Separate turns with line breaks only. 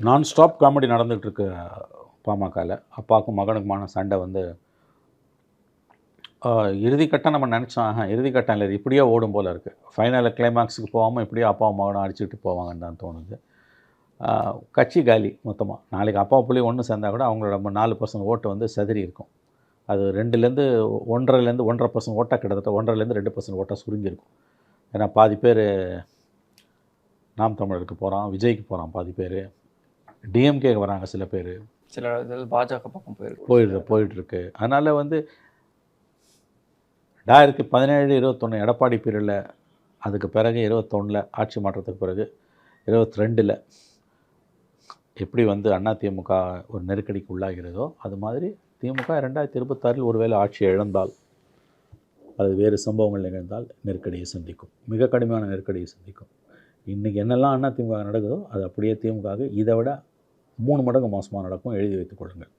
நான் stop comedy நடந்துகிட்ருக்கு பாமகவில். அப்பாவுக்கும் மகனுக்குமான சண்டை வந்து இறுதிக்கட்டம் நம்ம நினச்சோம். இறுதிக்கட்டம் இல்லை, இது இப்படியே ஓடும் போல் இருக்குது. ஃபைனலில் கிளைமாக்ஸுக்கு போகாமல் இப்படியே அப்பாவும் மகனும் அடிச்சுக்கிட்டு போவாங்கன்னு தான் தோணுது. கட்சி காலி மொத்தமாக. நாளைக்கு அப்பா புள்ளி ஒன்று சேர்ந்தால் கூட அவங்களோட 4% ஓட்டு வந்து செதறி இருக்கும். அது 2லேருந்து 1.5% ஓட்டாக கிட்டத்தட்ட 1.5லேருந்து 2% ஓட்டாக சுருங்கியிருக்கும். ஏன்னா பாதி பேர் நாம் தமிழருக்கு போகிறான், விஜய்க்கு போகிறான், பாதி பேர் டிஎம்கேக்கு வராங்க, சில பேர்
சில இதில் பாஜக பக்கம்
போயிட்டுருக்கு. அதனால் வந்து 2017, 21 எடப்பாடி பீரியடில், அதுக்கு பிறகு 21 ஆட்சி மாற்றத்துக்கு பிறகு 22 எப்படி வந்து அதிமுக ஒரு நெருக்கடிக்கு உள்ளாகிறதோ அது மாதிரி திமுக 2026 ஒருவேளை ஆட்சி இழந்தால், அது வேறு சம்பவங்கள் நிகழ்ந்தால் நெருக்கடியை சந்திக்கும், மிக கடுமையான நெருக்கடியை சந்திக்கும். இன்றைக்கி என்னெல்லாம் அதிமுக நடக்குதோ அது அப்படியே திமுக இதை விட 3 மடங்கு மோசமாக நடக்கும், எழுதி வைத்துக் கொள்ளுங்கள்.